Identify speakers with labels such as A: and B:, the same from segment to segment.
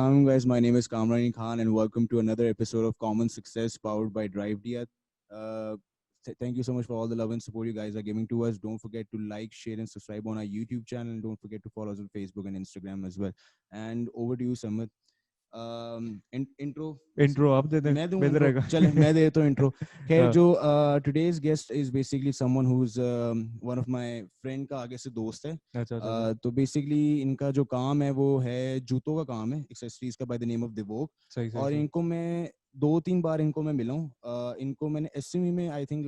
A: Assalamualaikum guys, my name is Kamrani Khan and welcome to another episode of Common Success powered by Drive Dia. Thank you so much for all the love and support you guys are giving to us. Don't forget to like, share and subscribe on our YouTube channel and don't forget to follow us on Facebook and Instagram as well. And over to you Samad. Intro
B: intro आप दे दें
A: मैं दूं
B: बेहतर
A: intro
B: रहेगा
A: चल मैं दे देता हूं intro खैर
B: हाँ,
A: जो today's guest is basically someone who's one of my friend का आगे से दोस्त है
B: अच्छा अच्छा अच्छा
A: तो बेसिकली इनका जो काम है वो है जूतों का काम है एक्सेसरीज का बाय द नेम ऑफ दिवोक
B: सही सही
A: और
B: सही
A: इनको मैं 2-3 बार इनको मैं मिला हूँ इनको मैंने एसएमई में आई थिंक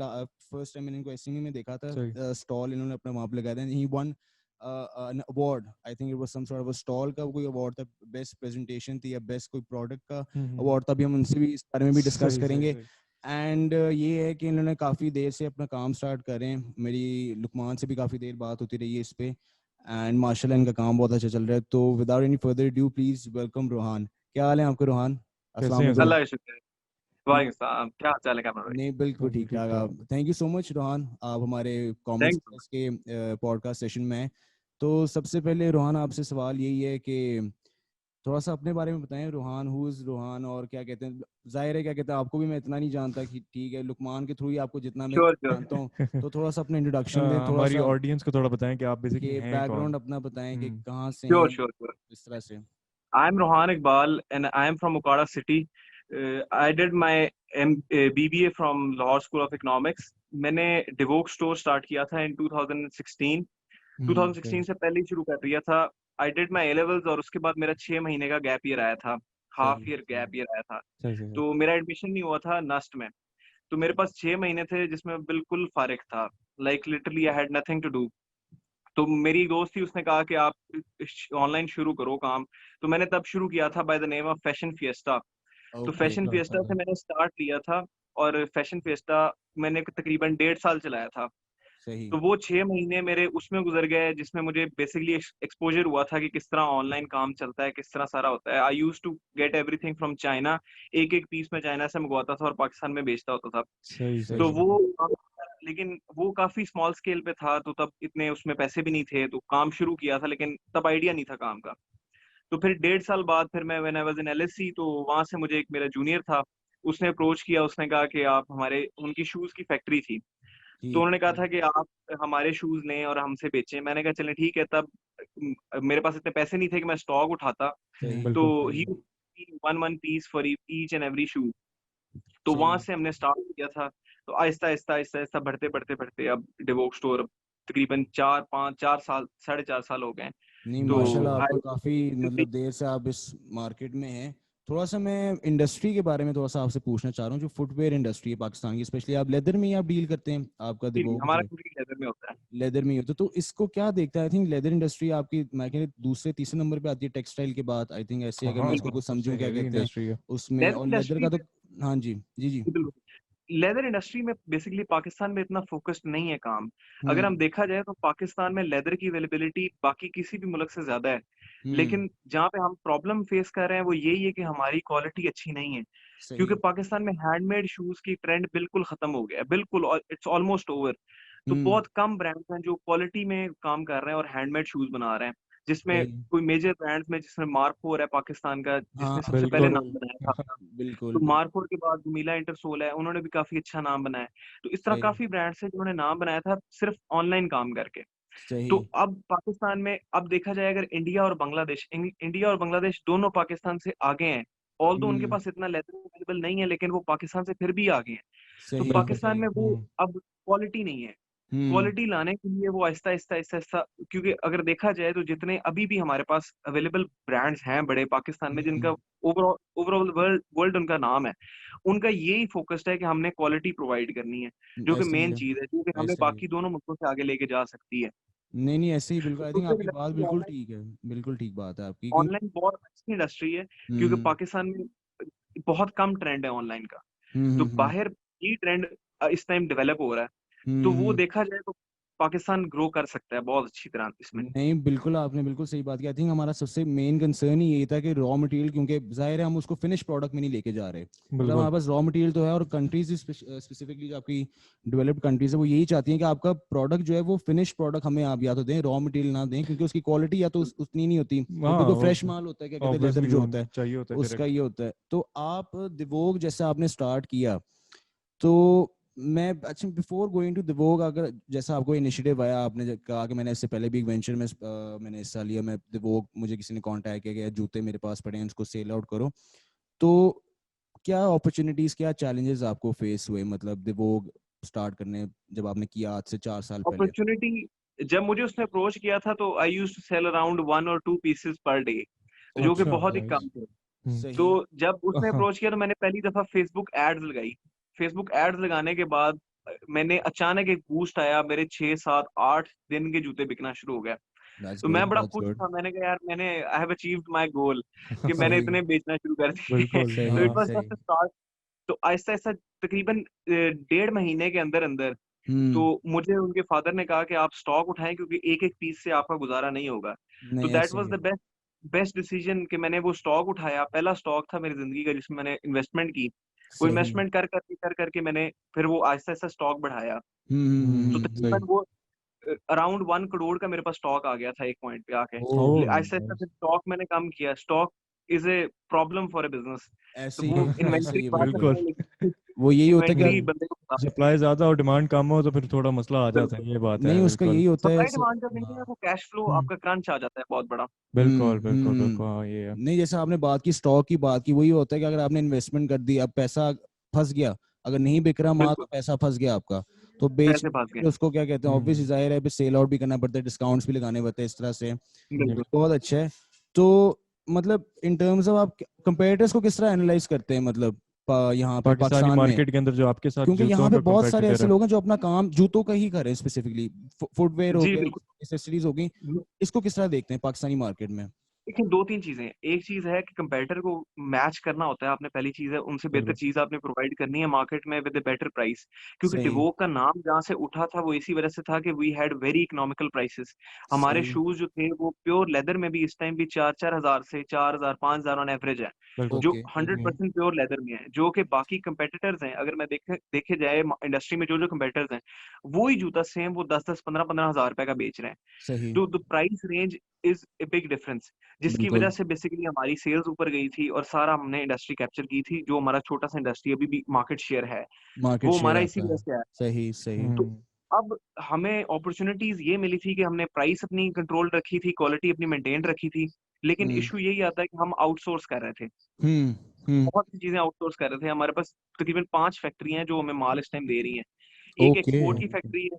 A: फर्स्ट टाइम मैंने इनको एसएमई में देखा था
B: सही
A: स्टॉल इन्होंने अपना वहाँ पे लगाया था ही one an award. I think it was some sort of a stall का कोई award था बेस्ट प्रेजेंटेशन थी या बेस्ट कोई प्रोडक्ट का अवार्ड था भी हम उनसे भी इस बारे में भी डिस्कस
B: सही सही
A: करेंगे
B: सही
A: एंड ये है कि इन्होंने काफ़ी देर से अपना काम स्टार्ट करें मेरी लुकमान से भी काफ़ी देर बात होती रही है इस पे एंड माशाल्लाह इनका काम बहुत अच्छा चल रहा है तो without any further due please welcome Rohan क्या हाल है आपके रोहान
B: कैसे
A: अस्सलाम
B: हैं
A: वालेकुम
B: सर
C: अल्लाह का शुक्र है। वालेकुम सलाम, क्या हाल चाल है कैमरा भाई?
A: नहीं बिल्कुल
B: हाँ जी
A: ठीक
B: ठीक
A: ठाक
B: ठाक
A: आप thank you so much Rohan आप हमारे कॉमन
C: थैंक यू।
A: सक्सेस के पॉडकास्ट सेशन में हैं तो सबसे पहले रोहान आपसे सवाल यही है कि थोड़ा सा अपने बारे में बताएं रोहान हु इज रोहान और क्या कहते हैं जाहिर है क्या कहते हैं आपको भी मैं इतना नहीं जानता कि ठीक है लुकमान के थ्रू ही आपको जितना मैं
C: श्योर श्योर।
A: जानता हूँ तो थोड़ा सा अपना इंट्रोडक्शन दें थोड़ा
B: हमारी
A: सा
B: ऑडियंस को थोड़ा बताएं कि आप बेसिकली
A: कि
B: हैं कौन
A: बैकग्राउंड अपना बताएं कि कहाँ से
C: श्योर
A: हैं
C: श्योर श्योर।
A: इस तरह से
C: I am Rohan Iqbal and I am from Okara city. I did my BBA from Lahore school of economics. मैंने डिवोक स्टोर स्टार्ट किया था इन 2016। 2016 से पहले ही शुरू कर दिया था। I did my A levels और उसके बाद मेरा 6 महीने का गैप ईयर आया था, हाफ
A: सही
C: ईयर गैप ईयर आया था।
B: सही सही
C: तो मेरा एडमिशन नहीं हुआ था नस्ट में। तो मेरे पास 6 महीने थे जिसमें मैं बिल्कुल फारिग था, like literally I had nothing to do. तो मेरी एक दोस्त थी, उसने कहा कि आप ऑनलाइन शुरू करो काम। तो मैंने तब शुरू किया था by the name of fashion fiesta. तो
A: ओके
C: फैशन फिएस्टा से मैंने स्टार्ट लिया था और फैशन फिएस्टा मैंने तकरीबन 1.5 साल चलाया था।
A: सही
C: तो वो 6 महीने मेरे उसमें गुजर गए जिसमें मुझे बेसिकली एक्सपोजर हुआ था कि किस तरह ऑनलाइन काम चलता है, किस तरह सारा होता है। I use to get everything from China. एक एक पीस में चाइना से मंगवाता था और पाकिस्तान में बेचता होता था।
B: सही सही
C: तो
A: सही
B: सही
C: वो लेकिन वो काफी स्मॉल स्केल पे था, तो तब इतने उसमें पैसे भी नहीं थे, तो काम शुरू किया था लेकिन तब आइडिया नहीं था काम का। तो फिर 1.5 साल बाद फिर मैं when I was in LSC, तो वहां से मुझे एक मेरा जूनियर था, उसने अप्रोच किया। उसने कहा कि आप हमारे, उनकी शूज की फैक्ट्री थी, तो
A: ठीक
C: उन्होंने कहा
A: ठीक
C: था कि आप हमारे शूज लें और हमसे बेचें। मैंने कहा चलें ठीक है। तब मेरे पास इतने पैसे नहीं थे कि मैं स्टॉक उठाता।
A: सही
C: तो
B: बिल्कुल
C: ही
A: सही
C: one piece for each and every shoe. तो
A: सही
C: वहां से हमने स्टार्ट किया था। तो आहिस्ता आहिस्ता आहिस्ता आहिस्ता बढ़ते बढ़ते बढ़ते अब डिवोक स्टोर तकरीबन 4 5 4 साल 4.5 साल हो गए।
A: नहीं
C: तो
A: माशाल्लाह आपका काफी
C: आई
A: मतलब देर से आप इस मार्केट में हैं थोड़ा सा मैं इंडस्ट्री के बारे में थोड़ा सा आपसे पूछना चाह रहा हूँ जो फुटवेयर इंडस्ट्री है पाकिस्तान की स्पेशली आप लेदर में ही आप डील करते हैं आपका दिवोक जो
C: हमारा
A: है
C: पूरी लेदर में होता है।
A: लेदर में ही होता है तो इसको क्या देखता है आई थिंक लेदर इंडस्ट्री आपकी मैं कहते दूसरे तीसरे नंबर पे आती है टेक्सटाइल के बाद आई थिंक ऐसे अगर मैं
B: हाँ
A: इसको कुछ
B: सबसे
A: समझूं क्या
B: हेवी
A: कहते हैं
B: इंडस्ट्री है
A: उसमें
C: लेदर
A: और लेदर
C: इंडस्ट्री
A: का तो हाँ जी जी जी
C: लेदर इंडस्ट्री में बेसिकली पाकिस्तान में इतना फोकस्ड नहीं है काम। अगर हम
A: हम्म
C: देखा जाए तो पाकिस्तान में लेदर की अवेलेबिलिटी बाकी किसी भी मुल्क से ज्यादा है।
A: हम्म
C: लेकिन जहाँ पे हम प्रॉब्लम फेस कर रहे हैं वो यही है कि हमारी क्वालिटी अच्छी नहीं है।
A: सही
C: क्योंकि पाकिस्तान में हैंडमेड शूज की ट्रेंड बिल्कुल खत्म हो गया है, बिल्कुल, इट्स ऑलमोस्ट ओवर। तो
A: हम्म
C: बहुत कम ब्रांड्स हैं जो क्वालिटी में काम कर रहे हैं और हैंडमेड शूज बना रहे हैं। जिसमें
A: सही
C: कोई मेजर ब्रांड्स में, जिसमें मार्कोर है पाकिस्तान का,
A: हाँ
C: जिसने सबसे पहले
B: बिल्कुल
C: नाम बनाया था अपना। तो
A: बिल्कुल
C: मार्कोर के बाद मिला इंटरसोल है, उन्होंने भी काफी अच्छा नाम बनाया। तो इस तरह
A: सही
C: काफी ब्रांड्स हैं जिन्होंने नाम बनाया था सिर्फ ऑनलाइन काम करके।
A: सही
C: तो अब पाकिस्तान में अब देखा जाए, अगर इंडिया और बांग्लादेश, इंडिया और बांग्लादेश दोनों पाकिस्तान से आगे हैं। ऑल्दो उनके
A: हम्म
C: पास इतना लेदर अवेलेबल नहीं है, लेकिन वो पाकिस्तान से फिर भी आगे हैं। तो
A: सही
B: बिल्कुल
C: पाकिस्तान
A: सही
C: में वो अब क्वालिटी नहीं है।
A: हम्म
C: क्वालिटी लाने के लिए वो आहिस्ता आहिस्ता आहिस्ता आहिस्ता, क्योंकि अगर देखा जाए तो जितने अभी भी हमारे पास अवेलेबल ब्रांड्स हैं बड़े पाकिस्तान में, जिनका ओवरऑल ओवरऑल वर्ल्ड वर्ल्ड उनका नाम है, उनका यही फोकस्ड है कि हमने क्वालिटी प्रोवाइड करनी है, जो कि
A: ऐसे ही
C: मेन
A: है
C: चीज है, जो कि हमें
A: ऐसे ही है
C: बाकी दोनों मुल्कों से आगे लेके जा सकती है।
A: नहीं नहीं ऐसे ही बिल्कुल
C: तो
A: आई थिंक
C: फुटवेयर
A: आपकी बात
C: इंडस्ट्री
A: बिल्कुल
C: ऑनलाइन
A: ठीक है बिल्कुल ठीक बात है आपकी क्योंकि
C: ऑनलाइन बहुत अच्छी इंडस्ट्री है, क्योंकि
A: हम्म
C: पाकिस्तान में बहुत कम ट्रेंड है ऑनलाइन का।
A: हम्म
C: तो
A: हम्म
C: बाहर ये ट्रेंड इस टाइम डेवलप हो रहा है। तो वो
A: हम्म
C: देखा जाए तो पाकिस्तान ग्रो कर सकता है बहुत अच्छी तरह इसमें।
A: नहीं बिल्कुल, आपने बिल्कुल सही बात की। आई थिंक हमारा सबसे मेन कंसर्न ही यही था कि रॉ मटेरियल, क्योंकि जाहिर है हम उसको फिनिश प्रोडक्ट में नहीं लेके जा रहे, मतलब
B: बिल्कुल
A: हमारे पास रॉ मटेरियल तो है, और कंट्रीज स्पेसिफिकली जो आपकी डेवलप्ड कंट्रीज है वो यही चाहती हैं कि आपका प्रोडक्ट जो है वो फिनिश प्रोडक्ट हमें आप या तो दें, रॉ मटेरियल ना दें, क्योंकि उसकी क्वालिटी या तो उतनी नहीं होती, क्योंकि तो फ्रेश माल होता है, क्या कहते हैं, लेदर
B: ऑब्वियसली
A: जो होता है
B: चाहिए होता है
A: उसका
B: डायरेक्ट।
A: ये होता है। तो आप दिवोग जैसा आपने स्टार्ट किया, तो मैं अच्छा बिफोर गोइंग टू दिवोग, अगर जैसा आपको इनिशिएटिव आया, आपने कहा कि मैंने इससे पहले भी एक वेंचर में मैंने हिस्सा लिया, मैं दिवोग, मुझे किसी ने कांटेक्ट किया कि जूते मेरे पास पड़े हैं उनको सेल आउट करो, तो क्या अपॉर्चुनिटीज, क्या चैलेंजेस आपको फेस हुए, मतलब दिवोग स्टार्ट करने जब आपने किया आज से 4 साल पहले?
C: अपॉर्चुनिटी, जब मुझे उसने अप्रोच किया था तो I used to sell around 1 or 2 pieces per day, जो कि
B: अच्छा
C: बहुत ही
B: नाइस।
C: कम थे। तो
A: सही।
C: जब उसने
B: हाँ
C: अप्रोच किया तो मैंने पहली दफा फेसबुक एड्स लगाई। फेसबुक एड्स लगाने के बाद मैंने अचानक एक बूस्ट आया, मेरे 6 7 8 दिन के जूते बिकना शुरू हो गए।
A: दैट्स
C: तो
A: गुड,
C: मैं बड़ा
A: दैट्स
C: खुश
A: गुड।
C: था, मैंने कहा यार मैंने I have achieved my goal कि मैंने
A: सही
C: इतने बेचना शुरू कर दिए।
B: बिल्कुल
C: तो
A: सही
C: इट
B: हाँ।
C: वाज
A: सही।
C: Just start. तो आहिस्ता आहिस्ता तकरीबन 1.5 महीने के अंदर अंदर तो
A: हम्म।
C: मुझे उनके फादर ने कहा कि आप स्टॉक उठाएं, क्योंकि एक एक पीस से आपका गुजारा नहीं होगा। तो
A: नहीं
C: दैट
A: ऐसे
C: was
A: he
C: the best best decision कि मैंने वो स्टॉक उठाया। पहला स्टॉक था मेरी जिंदगी का जिसमें मैंने इन्वेस्टमेंट की। वो
A: सही।
C: इन्वेस्टमेंट कर करके मैंने फिर वो आहिस्ता आहिस्ता स्टॉक बढ़ाया। तो
B: सही।
C: तकरीबन वो अराउंड 1 करोड़ का मेरे पास स्टॉक आ गया था एक पॉइंट पे आके।
A: ओ
B: ओह
C: आहिस्ता आहिस्ता
B: नाइस।
C: फिर स्टॉक मैंने कम किया। Stock is a problem for a business. तो
A: ऐसे ही
C: वो
A: है, ऐसे
C: इन्वेंट्री
A: ही है,
C: बात
A: बिल्कुल।
B: बिल्कुल।
C: है, लेकिन
A: वो यही होता है कि
C: इन्वेंट्री बंदे को
B: सप्लाई ज्यादा और डिमांड कम हो तो फिर थोड़ा मसला आ जाता
C: बिल्कुल
B: है, ये बात
A: नहीं
B: है
A: उसका
B: बिल्कुल।
A: यही होता है
C: सप्लाई डिमांड जब नहीं है
A: हाँ।
C: वो कैश फ्लो
B: हम्म
C: आपका क्रंच आ जाता है बहुत बड़ा।
B: बिल्कुल बिल्कुल बिल्कुल हाँ ये है।
A: नहीं जैसे आपने बात की स्टॉक की बात की, वही होता है कि अगर आपने इन्वेस्टमेंट कर दी, अब पैसा फंस गया, अगर नहीं बिक रहा माल
C: बिल्कुल
A: तो पैसा फंस गया आपका, तो बेच
C: पैसे फंस गए।
A: फिर उसको क्या कहते हैं, ऑब्वियसली
B: हम्म
A: जाहिर है, फिर सेल आउट भी करना पड़ता है, डिस्काउंट्स भी लगाने पड़ते हैं इस तरह से।
C: बिल्कुल।
A: बहुत अच्छा है। तो मतलब इन टर्म्स ऑफ आप कंपेटिटर्स को किस तरह एनालाइज करते हैं, मतलब यहाँ पे
B: पाकिस्तानी
A: पाकिस्तान में,
B: मार्केट के अंदर जो आपके साथ
A: क्योंकि यहाँ
B: जूतों
A: पे
B: का
A: बहुत सारे
B: कॉम्पिटिटर
A: ऐसे
B: है।
A: लोग हैं जो अपना काम जूतों का ही कर रहे हैं, स्पेसिफिकली फुटवेयर हो
C: जी
A: गया,
C: बिल्कुल।
A: एक्सेसरीज हो गई, इसको किस तरह देखते हैं पाकिस्तानी मार्केट में?
C: देखिए 2 3 चीजें हैं। एक चीज है कि कंपेटिटर को मैच करना होता है आपने, पहली चीज है उनसे बेहतर
B: बिल्कुल
C: चीज आपने प्रोवाइड करनी है मार्केट में विद अ बेटर प्राइस। क्योंकि
A: सही
C: डिवोक का नाम जहाँ से उठा था वो इसी वजह से था कि we had very economical prices. हमारे
A: सही।
C: शूज जो थे वो प्योर लेदर में भी इस टाइम भी 4 4 हजार से 4 हजार 5 हजार ऑन एवरेज है,
B: बिल्कुल।
C: जो
A: okay
C: hundred
A: okay.
C: Percent pure leather में है। जो कि बाकी कंपेटिटर्स हैं, अगर मैं देखे जाए इंडस्ट्री में जो जो कंपेटिटर्स हैं, वो ही जूता सेम वो 10 10 15 15 हजार रुपए का बेच रहे हैं।
A: सही।
C: तो the price range is a big difference, जिसकी
A: बिल्कुल।
C: वजह से बेसिकली हमारी सेल्स ऊपर गई थी और सारा हमने इंडस्ट्री कैप्चर की थी। जो हमारा छोटा सा इंडस्ट्री अभी भी मार्केट शेयर है,
A: मार्केट
C: वो
A: शेयर
C: हमारा इसी
A: आपका
C: वजह
A: है।
C: से आया।
A: सही सही।
C: तो अब हमें अपॉर्चुनिटीज ये मिली थी कि हमने प्राइस अपनी कंट्रोल रखी थी, क्वालिटी अपनी मेंटेन रखी थी। लेकिन
A: हम्म
C: इशू यही आता है कि हम आउटसोर्स कर रहे थे,
A: हम्म हम्म।
C: बहुत सी चीजें आउटसोर्स कर रहे थे। हमारे पास तकरीबन 5 फैक्ट्री हैं जो हमें माल इस टाइम दे रही हैं। एक
A: ओके।
C: एक्सपोर्ट की फैक्ट्री है,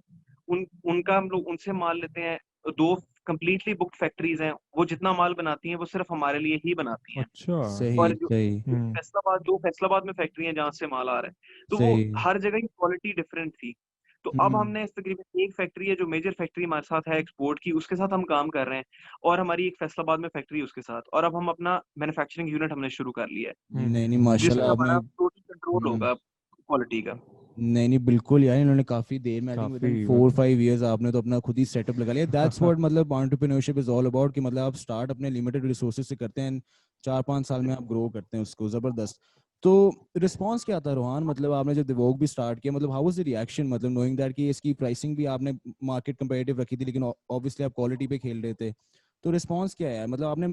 C: उनका हम लोग उनसे माल लेते हैं। 2 कंप्लीटली बुक्ड फैक्ट्रीज हैं, वो जितना माल बनाती हैं वो सिर्फ हमारे लिए ही बनाती हैं।
B: अच्छा।
A: सही
C: और जो
A: सही
C: फैसलाबाद में फैक्ट्री है जहाँ से माल आ रहा है, तो वो
A: सही।
C: हर जगह की क्वालिटी डिफरेंट थी। तो अब
A: हम्म।
C: हमने इस तकरीबन एक फैक्ट्री है जो मेजर फैक्ट्री हमारे साथ है एक्सपोर्ट की, उसके साथ हम काम कर रहे हैं। और हमारी एक फैसलाबाद में फैक्ट्री है उसके साथ, और अब हम अपना मैन्युफैक्चरिंग यूनिट हमने शुरू कर लिया है,
A: नहीं नहीं
C: जिसमें
A: माशाल्लाह आपने
C: हमारा टोटल कंट्रोल होगा क्वालिटी का।
A: नहीं नहीं बिल्कुल यार, इन्होंने काफी देर में, आई थिंक विद इन
B: काफी
A: 4 5 इयर्स आपने तो अपना खुद ही सेटअप लगा लिया। दैट्स व्हाट मतलब एंटरप्रेन्योरशिप इज ऑल अबाउट, कि मतलब आप स्टार्ट अपने लिमिटेड रिसोर्सेज से करते हैं, 4 5 साल में आप ग्रो करते हैं उसको, जबरदस्त। तो रिस्पांस क्या था रोहान, मतलब आपने जब दिवोक भी स्टार्ट किया, मतलब हाउ वाज द रिएक्शन, मतलब नोइंग दैट कि इसकी प्राइसिंग भी आपने मार्केट कंपेटिटिव रखी थी, लेकिन ऑब्वियसली आप क्वालिटी पे खेल रहे थे, तो रिस्पांस क्या है यार, मतलब आपने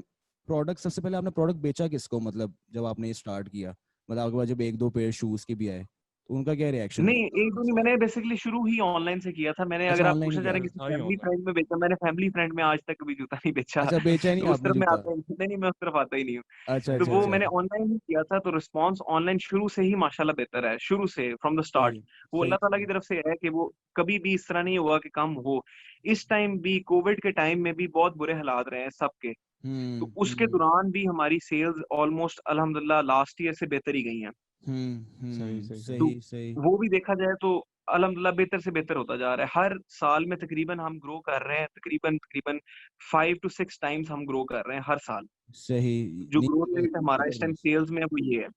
A: प्रोडक्ट, सबसे पहले आपने प्रोडक्ट बेचा किसको, मतलब जब आपने ये स्टार्ट किया, मतलब आपके पास जब 1 2 पेयर शूज के भी आए, तो उनका क्या रिएक्शन
C: नहीं,
A: था?
C: एक दो नहीं, मैंने बेसिकली शुरू ही ऑनलाइन से किया था। मैंने,
A: अच्छा
C: अगर आप
A: ऑनलाइन ही
C: पूछना चाह
A: किया
C: रहे हैं
A: था।
C: किसी
B: था ही
C: फैमिली
B: ऑनलाइन।
C: फ्रेंड में बेचा, मैंने फैमिली फ्रेंड में आज तक कभी जूता नहीं बेचा।
A: अच्छा बेचा ही नहीं
C: तो उस
A: आपने
C: तरफ मैं
A: जूता?
C: आता ही नहीं, मैं उस तरफ आता ही नहीं हूँ।
A: अच्छा
C: तो
A: अच्छा
C: वो
A: अच्छा।
C: मैंने ऑनलाइन ही किया था। तो रिस्पांस ऑनलाइन शुरू से ही माशाल्लाह बेहतर है, शुरू से फ्रॉम द स्टार्ट।
A: सही
C: वो
A: सही
C: अल्लाह ताला की
A: सही।
C: तरफ से है कि वो कभी भी इस तरह नहीं हुआ कि कम हो। इस टाइम भी, कोविड के टाइम में भी बहुत बुरे हालात रहे हैं सबके, तो उसके
A: हम्म।
C: दौरान भी हमारी सेल्स ऑलमोस्ट अल्हम्दुलिल्लाह लास्ट ईयर से बेहतर ही गई हैं।
B: सही सही सही।
C: तो
A: सही सही।
C: वो भी देखा जाए तो अल्हम्दुलिल्लाह बेहतर से बेहतर होता जा रहा है। हर साल में तकरीबन हम ग्रो कर रहे हैं, तकरीबन तकरीबन 5 to 6 टाइम्स हम ग्रो कर रहे हैं हर साल।
A: सही।
C: जो
A: नहीं
C: ग्रोथ रेट हमारा इस टाइम
A: जबरदस्त।
C: सेल्स में है वो ये है।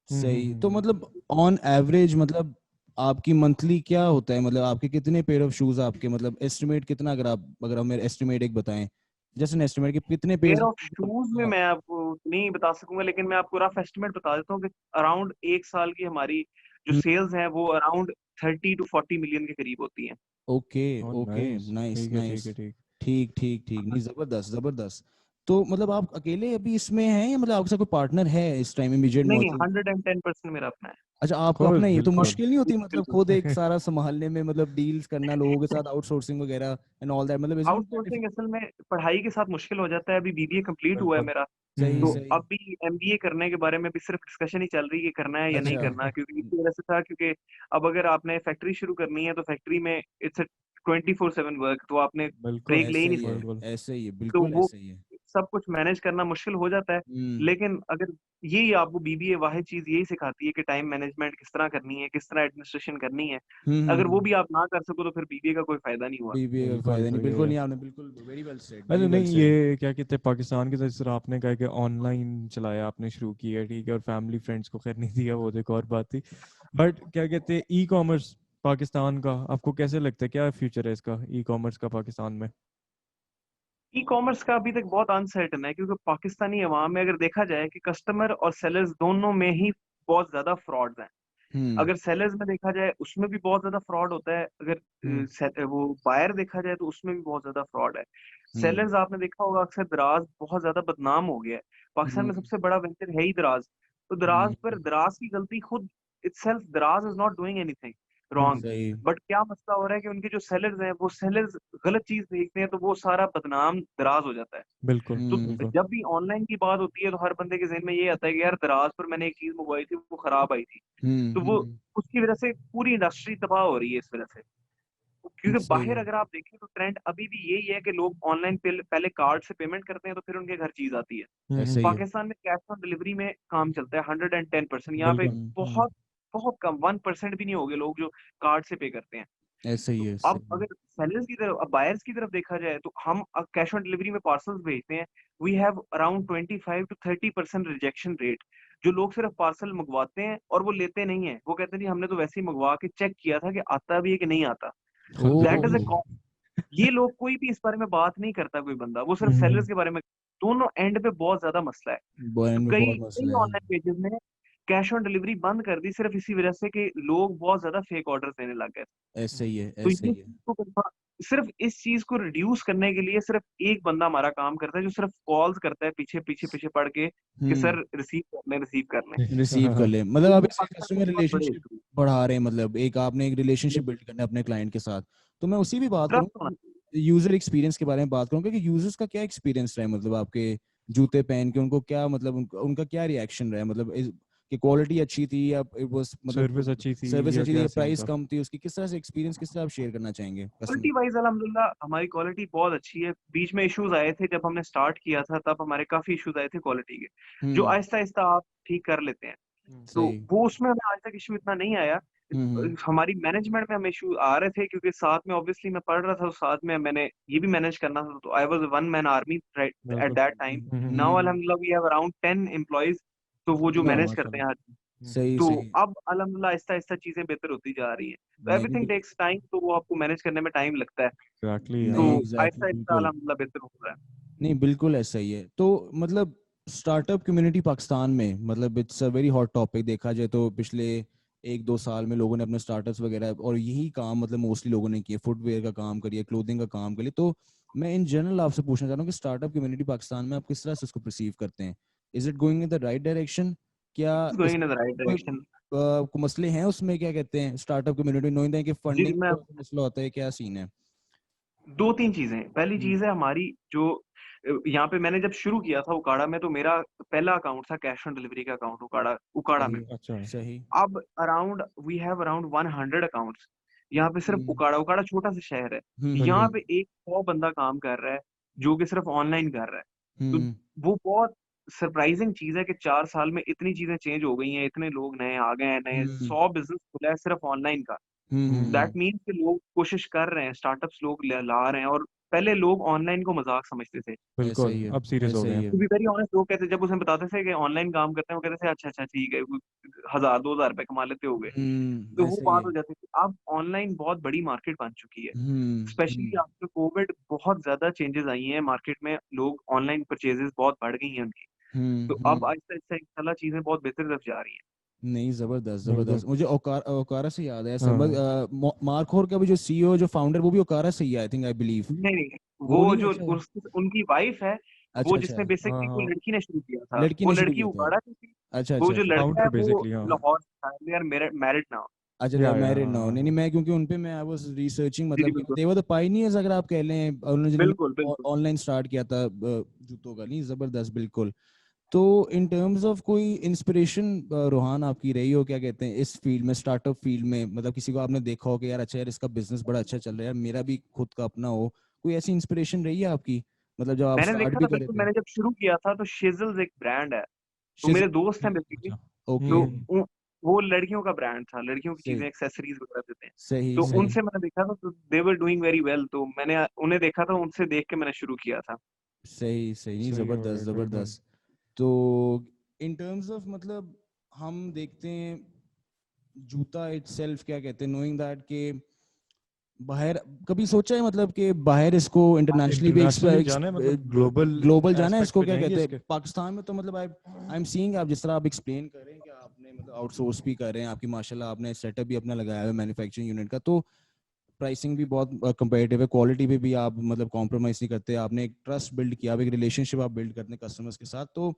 A: सही। तो
B: हम्म।
A: मतलब ऑन एवरेज, मतलब आपकी मंथली क्या होता है, मतलब आपके कितने पेयर ऑफ शूज आपके, मतलब एस्टिमेट कितना, अगर आप मेरे एस्टिमेट एक बताएं, जस्ट एन एस्टिमेट कि कितने पेयर
C: पेयर ऑफ शूज में मैं आपको नहीं बता सकूंगा, लेकिन मैं आपको रफ एस्टिमेट बता देता हूँ कि अराउंड 1 साल की हमारी जो सेल्स हैं वो अराउंड 30 to 40 मिलियन के करीब होती हैं।
A: ओके ओके,
B: नाइस,
A: नाइस
B: ठीक है, ठीक
A: नाइस,
B: है, ठीक।
A: ठीक ठीक ठीक, नहीं जबरदस्त जबरदस्त। तो मतलब आप अकेले अभी इसमें हैं या मतलब आपके साथ कोई पार्टनर है इस टाइम इमीडिएट
C: नहीं नहीं,
A: मौजूद?
C: 110% मेरा अपना है।
A: अच्छा, आपका
B: कोर्स,
A: अपना ही है, तो
B: बिल्कुल।
A: मुश्किल नहीं होती मतलब
C: बिल्कुल।
A: खुद एक सारा संभालने में, मतलब डील्स करना लोगों के साथ, आउटसोर्सिंग वगैरह एंड ऑल दैट, मतलब इसमें क्या
C: आउटसोर्सिंग असल में पढ़ाई के साथ मुश्किल हो जाता है। अभी बीबीए कंप्लीट हुआ है
B: बिल्कुल।
C: मेरा,
A: सही
C: तो
A: सही।
C: अब भी एमबीए करने के बारे में भी सिर्फ डिस्कशन ही चल रही है कि करना है या नहीं
A: अच्छा
C: करना, क्योंकि इसी वजह से था, क्योंकि अब अगर आपने फैक्ट्री शुरू करनी है तो फैक्ट्री में इट्स 24/7 वर्क, तो आपने
B: बिल्कुल,
C: ब्रेक ले ही
A: ऐसे
C: नहीं
A: ही है,
C: सकते।
B: बिल्कुल।
A: ऐसे ही है,
C: तो
A: बिल्कुल
C: वो
A: ऐसे ही है।
C: सब कुछ मैनेज करना मुश्किल हो जाता है।
A: हम्म
C: लेकिन अगर यही आपको बीबीए वाहिद चीज यही सिखाती है कि टाइम मैनेजमेंट किस तरह करनी है, किस तरह एडमिनिस्ट्रेशन करनी है। अगर वो
A: हम्म।
C: भी आप ना कर सको तो फिर बीबीए का कोई फायदा नहीं हुआ।
A: बीबीए का
B: बिल्कुल
A: फायदा नहीं,
B: सही
A: बिल्कुल
B: है।
A: नहीं, आपने बिल्कुल वेरी वेल सेड,
B: अरे
A: वेरी वेल
B: नहीं,
A: सेड।
B: ये क्या कहते हैं, पाकिस्तान की तरह आपने कहा कि ऑनलाइन चलाया, आपने शुरू किया, ठीक है, और फैमिली फ्रेंड्स को खैर नहीं दिया, वो तो एक और बात थी। बट क्या कहते हैं, ई कॉमर्स पाकिस्तान का आपको कैसे लगता है, क्या फ्यूचर है इसका, ई कॉमर्स का पाकिस्तान में?
C: ई कॉमर्स का अभी तक बहुत अनसर्टन है, क्योंकि पाकिस्तानी अवाम में अगर देखा जाए कि कस्टमर और सेलर्स दोनों में ही बहुत ज्यादा फ्रॉड्स हैं।
A: हम्म
C: अगर सेलर्स में देखा जाए उसमें भी बहुत ज्यादा फ्रॉड होता है, अगर
B: हम्म
C: वो बायर देखा जाए तो उसमें भी बहुत ज्यादा फ्रॉड है।
A: हम्म
C: सेलर्स आपने देखा होगा अक्सर दराज बहुत ज्यादा बदनाम हो गया है। पाकिस्तान में
A: हम्म
C: सबसे बड़ा वेंचर है ही दराज। तो दराज पर दराज की गलती खुद इटसेल्फ, दराज is not doing anything wrong.
A: सही।
C: बट क्या मसला हो रहा है कि उनके जो सेलर्स हैं वो सेलर्स गलत चीज भेजते हैं, तो वो सारा बदनाम दराज हो जाता है।
B: बिल्कुल,
C: तो
A: हम्म
B: बिल्कुल।
C: जब भी ऑनलाइन की बात होती है तो हर बंदे के जहन में ये आता है कि यार दराज पर मैंने एक चीज मंगवाई थी वो खराब आई थी। तो वो
A: हम्म।
C: उसकी वजह से पूरी इंडस्ट्री तबाह हो रही है इस वजह से। क्योंकि
A: सही
C: बाहर
A: है,
C: अगर आप देखें तो ट्रेंड अभी भी यही है कि लोग ऑनलाइन पहले कार्ड से पेमेंट करते हैं तो फिर उनके घर चीज आती है।
A: ऐसे ही है।
C: पाकिस्तान में कैश ऑन डिलीवरी में काम चलता है 110%। यहाँ पे
B: बिल्कुल।
C: बहुत बहुत कम 1% भी नहीं होंगे लोग जो कार्ड से पे करते हैं।
A: ऐसे ही
C: तो
A: है,
C: अब
A: सही है।
C: अगर सेलर्स की तरफ, अब बायर्स की तरफ देखा जाए तो हम कैश ऑन डिलीवरी में पार्सल्स भेजते हैं। We have around 25 to 30% rejection rate. जो लोग सिर्फ पार्सल मंगवाते हैं और वो लेते नहीं है, वो कहते हैं जी हमने तो वैसे ही मंगवा के चेक किया था कि आता भी है कि नहीं आता। तो दैट इज
A: ओह।
C: अ, ये लोग कोई भी इस बारे में बात नहीं करता, कोई बंदा, वो सिर्फ
B: हम्म
C: सेलर्स के बारे में। दोनों एंड पे बहुत ज्यादा मसला है। तो
A: बहन में
C: कई
A: बहुत
C: कई
A: मसला है।
C: ऑनलाइन पेजेस ने कैश ऑन डिलीवरी बंद कर दी सिर्फ इसी वजह से कि लोग बहुत ज्यादा फेक ऑर्डर देने लग गए।
A: ऐसे ही है,
C: तो
A: ऐसे
C: ये
A: ही है।
C: चीज को सिर्फ इस चीज को रिड्यूस करने के लिए सिर्फ एक बंदा हमारा काम करता है, जो सिर्फ कॉल्स करता है पीछे पीछे पीछे पड़ के कि
A: हम्म।
C: सर रिसीव कर लें।
A: रिसीव कर
B: हाँ,
A: ले, मतलब
C: तो
A: आप
C: ये
A: इससे
C: पाकिस्तान में
A: कस्टमर
C: बहुत बड़े
A: रिलेशनशिप
C: इशू
A: बढ़ा रहे हैं, मतलब एक आपने एक
C: है।
A: रिलेशनशिप बिल्ड करना है अपने क्लाइंट के साथ। तो मैं उसी भी बात
C: ट्रस्ट
A: करूँ,
C: होना चाहिए।
A: यूजर एक्सपीरियंस के बारे में बात करूँ कि यूजर्स का क्या एक्सपीरियंस रहा है, मतलब आपके जूते पहन के उनको क्या, मतलब उनका क्या रिएक्शन रहा है, मतलब कि क्वालिटी अच्छी थी या इट वाज, मतलब
B: सर्विस अच्छी थी
A: सर्विस
B: या
A: अच्छी थी
B: क्या
A: या
B: सीन
A: प्राइस
B: था?
A: कम थी, उसकी किस तरह से एक्सपीरियंस, किस तरह आप शेयर करना चाहेंगे कस्टमर?
C: क्वालिटी वाइज अल्हम्दुलिल्लाह हमारी क्वालिटी बहुत अच्छी है। बीच में इश्यूज आए थे जब हमने स्टार्ट किया था, तब हमारे काफी इश्यूज आए थे क्वालिटी के, जो
A: हम्म।
C: आहिस्ता आहिस्ता आप ठीक कर लेते हैं। तो
A: सही।
C: वो उसमें हमें आज तक इशू इतना नहीं आया।
A: हम्म।
C: हमारी मैनेजमेंट में हमें इशू आ रहे थे, क्योंकि साथ में ऑब्वियसली मैं पढ़ रहा था, तो साथ में मैंने ये भी मैनेज करना था, तो I was one man army at
B: बिल्कुल।
C: That time. नाउ अल्हम्दुलिल्लाह वी हैव अराउंड 10 एम्प्लॉइज, तो वो जो मैनेज करते
B: माशाल्लाह।
C: हैं।
A: सही
C: तो
A: सही।
C: अब अल्हम्दुलिल्लाह आहिस्ता आहिस्ता चीजें बेहतर होती जा रही हैं। तो
A: नहीं
C: एवरीथिंग
A: नहीं
C: टेक्स टाइम, तो वो आपको मैनेज करने में टाइम लगता है।
B: एग्जैक्टली
C: तो
A: नहीं,
B: यार।
A: एग्जैक्टली
C: आहिस्ता आहिस्ता
A: बिल्कुल।
C: अल्हम्दुलिल्लाह बेहतर हो रहा है।
A: नहीं बिल्कुल ऐसा ही है। तो मतलब स्टार्टअप कम्युनिटी पाकिस्तान में, मतलब it's a very hot topic, देखा जाए तो पिछले 1-2 साल में लोगों ने अपने स्टार्टअप्स वगैरह और यही काम, मतलब मोस्टली लोगों ने किए, फुटवेयर का काम करिए, क्लोथिंग का काम करिए। तो मैं इन जनरल आपसे पूछना चाह रहा हूँ कि स्टार्टअप कम्युनिटी पाकिस्तान में आप किस तरह से उसको परसीव करते हैं? Is it going in the right direction? क्या
C: गोइंग इन
A: इसमें
C: द राइट
A: कोई
C: डायरेक्शन।
A: कोई मसले हैं उसमें, क्या कहते हैं स्टार्टअप कम्युनिटी नोइंग है कि
C: जी
A: फंडिंग
C: मैं,
A: का मसला होता है, क्या सीन है?
C: दो तीन चीजें हैं। पहली
A: हम्म
C: चीज है हमारी जो यहाँ पे मैंने जब शुरू किया था उकाड़ा में, तो मेरा पहला अकाउंट था कैश ऑन डिलीवरी का अकाउंट उकाड़ा उकाड़ा में।
A: सही
B: अच्छा।
A: सही।
C: अब around we have around 100 accounts यहाँ पे। सिर्फ
A: हम्म
C: उकाड़ा, उकाड़ा छोटा सा शहर है, यहाँ
B: बिल्कुल।
C: पे एक 100 बंदा काम कर रहा है जो कि सिर्फ ऑनलाइन कर रहा है। तो
A: हम्म
C: वो बहुत सरप्राइजिंग चीज है कि 4 साल में इतनी चीजें चेंज हो गई हैं, इतने लोग नए आ गए हैं, नए
A: हम्म
C: 100 बिजनेस खुला है सिर्फ ऑनलाइन का।
A: हम्म
C: तो
A: हम्म
C: दैट मीन्स कि लोग कोशिश कर रहे हैं, स्टार्टअप्स लोग ला रहे हैं। और पहले लोग ऑनलाइन को मजाक समझते थे।
A: ऐसा
B: बिल्कुल
A: ही है,
B: अब सीरियस हो
A: ऐसा
B: गए
A: ही
B: हैं।
A: है।
C: टू बी वेरी ऑनेस्ट, लोग कहते जब उसे बताते थे कि ऑनलाइन काम करते हैं, वो कहते थे अच्छा अच्छा ठीक है, 1000-2000 रुपए कमा लेते होगे, तो वो
A: ऐसा ही
C: बात
A: है।
C: हो जाती थी। अब ऑनलाइन बहुत बड़ी मार्केट बन चुकी है, स्पेशली
A: हम्म।
C: आफ्टर कोविड बहुत ज्यादा चेंजेस आई हैं मार्केट में, लोग ऑनलाइन परचेजेस बहुत बढ़ गई हैं उनकी। तो अब
A: हम्म।
C: आहिस्ता आहिस्ता इंशाल्लाह चीजें बहुत बेहतर तरफ जा रही हैं।
A: नहीं, जबरदस्त
B: बिल्कुल।
A: जबरदस्त। मुझे ओकारा से याद है,
B: हाँ
A: मार्क होर का भी जो सीईओ जो फाउंडर, वो भी ओकारा से ही है, आई थिंक, आई बिलीव।
C: नहीं नहीं,
A: वो
C: वो
A: नहीं,
C: जो
A: अच्छा।
C: उनकी वाइफ है,
A: अच्छा
C: वो
A: अच्छा।
C: जिसने
B: हाँ
C: बेसिकली, वो
B: हाँ,
C: लड़की ने शुरू किया था,
A: लड़की
C: वो
A: ने शुरू
C: लड़की
A: किया था।
C: उगाड़ा की थी।
A: अच्छा
C: वो
A: अच्छा
C: जो
A: अच्छा।
C: लड़का
B: फाउंडर
C: है वो
B: बेसिकली। हाँ
C: लाहौर से है, दे आर मैरिड नाउ।
A: अच्छा, they are
B: yeah
A: married now.
B: हाँ
A: नहीं नहीं,
B: हाँ।
A: मैं क्योंकि उन पे मैं आई वाज रिसर्चिंग,
C: जी जी
A: मतलब
C: बिल्कुल
A: दे वर द पायनियर्स, अगर आप कह लें, उन्होंने
C: बिल्कुल
A: जिन्होंने
C: बिल्कुल।
A: ऑनलाइन स्टार्ट किया था जूतों का। नहीं, जबरदस्त, बिल्कुल। तो इन टर्म्स ऑफ कोई इंस्पिरेशन, रोहान, आपकी रही हो, क्या कहते हैं, इस फील्ड में, स्टार्टअप फील्ड में, मतलब किसी को आपने देखा हो कि यार अच्छा, यार इसका बिजनेस बड़ा अच्छा चल रहा है, यार मेरा भी खुद का अपना हो, कोई ऐसी इंस्पिरेशन रही है आपकी, मतलब जब आप
C: मैंने
A: स्टार्ट
C: देखा
A: भी
C: था
A: कर
C: बिल्कुल,
A: रहे थे?
C: मैंने जब शुरू किया था तो शिजल्स एक ब्रांड है, तो
A: शिज़
C: मेरे दोस्त हैं बेसिकली।
A: अच्छा, ओके।
C: तो
B: हम्म।
C: वो लड़कियों का ब्रांड था, लड़कियों की
A: सही
C: चीजें, एक्सेसरीज वगैरह देते हैं।
A: सही
C: तो
A: सही।
C: उनसे मैंने देखा था, तो दे वर डूइंग वेरी वेल, तो मैंने उन्हें देखा था, उनसे देख के मैंने शुरू किया था।
A: सही सही। नहीं,
B: सही हो
A: जबरदस्त
B: गए बिल्कुल।
A: जबरदस्त। तो इन टर्म्स ऑफ, मतलब हम देखते हैं जूता इटसेल्फ, क्या कहते हैं, नोइंग दैट के बाहर, कभी सोचा है मतलब कि बाहर इसको इंटरनेशनली भी
B: इंटरनेशनली जाना है, मतलब ग्लोबल
A: ग्लोबल जाना है
B: एस्पेक्ट
A: इसको,
B: पे
A: क्या
B: जाएंगे
A: कहते हैं,
B: इसके।
A: पाकिस्तान में तो मतलब आई एम सीइंग, आप जिस तरह आप एक्सप्लेन कर रहे हैं कि आपने मतलब आउटसोर्स भी कर रहे हैं, आपकी माशाल्लाह आपने सेटअप भी अपना लगाया है मैन्युफैक्चरिंग यूनिट का, तो प्राइसिंग भी बहुत कंपेरेटिव है, क्वालिटी पे भी आप मतलब कॉम्प्रोमाइज नहीं करते, आपने एक ट्रस्ट बिल्ड किया, आप एक रिलेशनशिप आप बिल्ड करते हैं कस्टमर्स के साथ। तो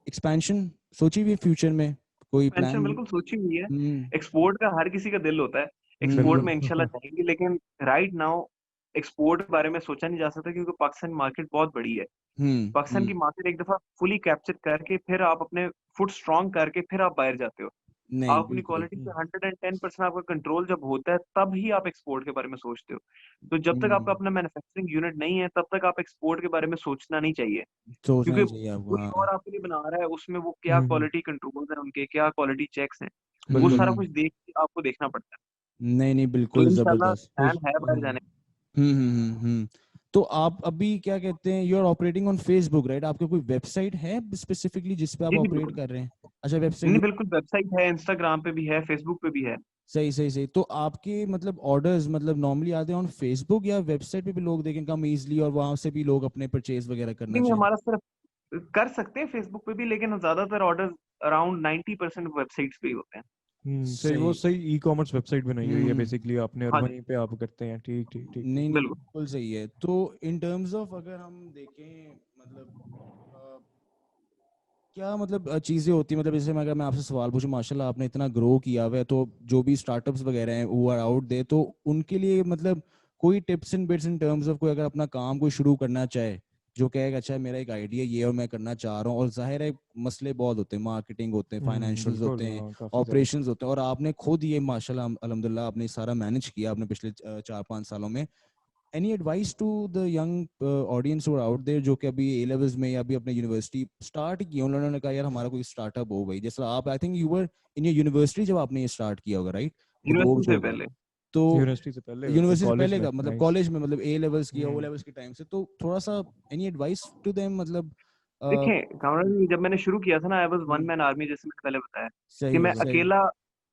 A: एक्सपेंशन सोची हुई फ्यूचर में, कोई
C: पेंशन
A: प्लान?
C: बिल्कुल सोची हुई है।
A: हम्म
C: एक्सपोर्ट का हर किसी का दिल होता है, एक्सपोर्ट
B: बिल्कुल।
C: में इंशाल्लाह जाएंगे, लेकिन राइट नाउ एक्सपोर्ट के बारे में सोचा नहीं जा सकता, क्योंकि पाकिस्तान मार्केट बहुत बड़ी है। पाकिस्तान की
A: हम्म।
C: मार्केट एक दफा फुली कैप्चर करके फिर आप अपने फुट स्ट्रांग करके फिर आप बाहर जाते हो।
A: नहीं,
C: आप अपनी
A: बिल्कुल।
C: क्वालिटी पे 110% आपका कंट्रोल जब होता है, तब ही आप एक्सपोर्ट के बारे में सोचते हो। तो जब तक आपका
A: हम्म,
C: अपना मैन्युफैक्चरिंग यूनिट नहीं है, तब तक आप एक्सपोर्ट के बारे में सोचना नहीं चाहिए,
A: सोचना
C: क्योंकि
A: ही चाहिए आपको,
C: कोई
A: हाँ।
C: और आपके लिए बना रहा है, उसमें वो क्या
B: हम्म।
C: क्वालिटी कंट्रोल्स हैं उनके, क्या क्वालिटी चेक्स हैं, वो
B: बिल्कुल।
C: सारा कुछ देख के आपको देखना पड़ता है।
A: नहीं नहीं,
C: तो
A: बिल्कुल
C: इंशाल्लाह
A: जबरदस्त।
C: प्लान है बाहर
B: हाँ।
C: जाने
A: हम्म। तो आप अभी क्या कहते हैं, you are operating on Facebook, right? आपका कोई वेबसाइट है स्पेसिफिकली जिस पे
C: का।
A: आप
C: जी जी
A: ऑपरेट
C: बिल्कुल।
A: कर रहे हैं? अच्छा,
C: नहीं
A: वेबसाइट।
C: बिल्कुल, वेबसाइट है, इंस्टाग्राम पे भी है, फेसबुक पे भी है।
A: सही सही सही। तो आपके मतलब ऑर्डर्स मतलब नॉर्मली आते हैं ऑन फेसबुक, या वेबसाइट पे भी लोग देखें कम इजीली, और वहां से भी लोग अपने परचेज वगैरह करना
C: नहीं,
A: चाहें?
C: हमारा सिर्फ कर सकते हैं फेसबुक पे भी, लेकिन ज्यादातर ऑर्डर अराउंड 90% वेबसाइट्स पे ही होते हैं।
B: सही, वो
A: सही।
B: सही ई कॉमर्स वेबसाइट बनाई हुई है
A: हम्म।
B: बेसिकली आपने, और
C: हाँ जी
B: वहीं पे आप करते हैं। ठीक ठीक ठीक ठीक।
A: नहीं नहीं,
C: बिल्कुल।
A: बिल्कुल सही है। तो इन टर्म्स ऑफ अगर हम देखें, मतलब क्या मतलब चीज़ें होती हैं, मतलब जैसे मैं अगर मैं आपसे सवाल पूछूं, माशाल्लाह आपने इतना ग्रो किया हुआ है, तो जो भी स्टार्टअप्स वगैरह हैं वो आर आउट दे, तो उनके लिए मतलब कोई tips and bits in terms of, कोई अगर अपना काम कोई शुरू करना चाहे, जो कहेगा अच्छा मेरा एक आइडिया ये और मैं करना चाह रहा हूँ, और जाहिर है मसले बहुत होते हैं, मार्केटिंग होते हैं, फाइनेंशियल्स
B: बिल्कुल।
A: होते हैं,
B: हाँ काफी ज्यादा।
A: ऑपरेशंस होते हैं, और आपने खुद ये माशाल्लाह अल्हम्दुलिल्लाह आपने सारा मैनेज किया आपने पिछले 4-5 सालों में। Any advice to the young audience और आउट देयर, जो कि अभी ए लेवल्स में या अभी अपने यूनिवर्सिटी स्टार्ट की, उन्होंने कहा यार हमारा कोई स्टार्टअप हो भाई, जैसा आप, I think you were in your university जब आपने ये स्टार्ट किया होगा, राइट?
C: यूनिवर्सिटी
A: डिवोक
C: से
A: होगा।
C: पहले।
A: तो
B: यूनिवर्सिटी से पहले
A: यूनिवर्सिटी से
B: कॉलेज
A: पहले
B: में।
A: का मतलब
B: नाइस।
A: कॉलेज में, मतलब ए लेवल्स की या ओ
B: हम्म।
A: लेवल्स के टाइम से, तो थोड़ा सा एनी एडवाइस टू देम, मतलब
C: देखें कामरान जी, जब मैंने शुरू किया था ना, आई was one
A: hmm,
C: man army, जैसे मैंने पहले बताया कि
A: सही
C: मैं
A: सही।
C: अकेला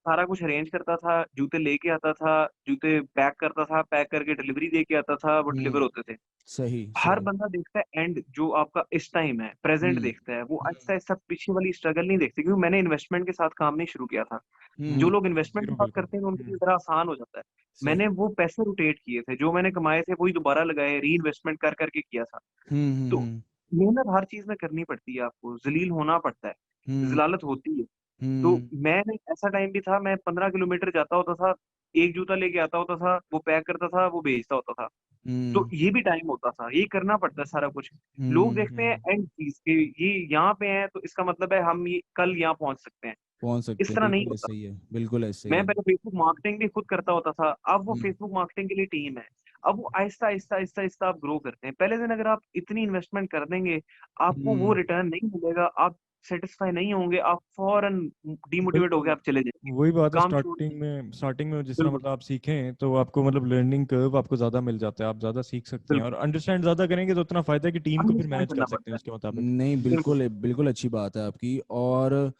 C: सारा कुछ अरेंज करता था, जूते लेके आता था, जूते पैक करता था, पैक करके डिलीवरी दे के आता था, वो डिलीवर
A: हम्म,
C: होते थे।
A: सही
C: हर
A: सही।
C: बंदा देखता है एंड, जो आपका इस टाइम है प्रेजेंट
A: हम्म
C: देखता है, वो आहिस्ता
A: हम्म
C: आहिस्ता पीछे वाली स्ट्रगल नहीं देखते, क्योंकि मैंने इन्वेस्टमेंट के साथ काम नहीं शुरू किया था। जो लोग इन्वेस्टमेंट की
B: जीरो
C: बात
B: बिल्कुल।
C: करते हैं उनके लिए जरा आसान हो जाता है।
A: सही।
C: मैंने वो पैसे रोटेट किए थे, जो मैंने कमाए थे वही दोबारा लगाए, री इन्वेस्टमेंट कर करके किया था। तो
A: हम्म।
C: मेहनत हर चीज में करनी पड़ती है, आपको जलील होना पड़ता है,
A: हम्म
C: जलालत होती है। तो
A: हम्म
C: मैंने, ऐसा टाइम भी था, मैं 15 किलोमीटर जाता होता था, एक जूता लेके आता होता था, वो पैक करता था, वो भेजता होता था। तो
A: हम्म
C: ये भी टाइम होता था, ये करना पड़ता है सारा कुछ। लोग देखते हैं
A: हम्म।
C: एंड चीज के, ये यहाँ पे हैं तो इसका मतलब है हम ये कल यहाँ पहुंच सकते हैं।
A: पहुंच सकते
C: इस
A: हैं,
C: तरह नहीं
A: बिल्कुल
C: होता।
A: ऐसा ही है, बिल्कुल ऐसा ही
C: मैं
A: है।
C: पहले फेसबुक मार्केटिंग भी खुद करता होता था, अब वो
A: हम्म
C: फेसबुक मार्केटिंग के लिए टीम है। अब वो आहिस्ता आहिस्ता आहिस्ता आहिस्ता आप ग्रो करते हैं। पहले दिन अगर आप इतनी इन्वेस्टमेंट कर देंगे, आपको वो
A: हम्म
C: रिटर्न नहीं मिलेगा। आप सेटिस्फाई नहीं होंगे, आप फौरन डिमोटिवेट होके
B: बिल्कुल
C: आप चले जाएंगे,
B: वही बात है।
C: काम छोड़
B: स्टार्टिंग में जिस तरह
C: बिल्कुल
B: मतलब आप सीखें तो आपको मतलब लर्निंग कर्व आपको ज्यादा मिल जाता है, आप ज्यादा सीख सकते हैं, और
C: बिल्कुल
B: अंडरस्टैंड ज्यादा करेंगे तो उतना फायदा है कि टीम को फिर
C: अंडरस्टैंड
B: मैनेज कर
C: करना
B: सकते हैं
C: पड़ता है।
B: उसके मुताबिक।
A: नहीं,
C: बिल्कुल
A: बिल्कुल बिल्कुल अच्छी बात है आपकी। और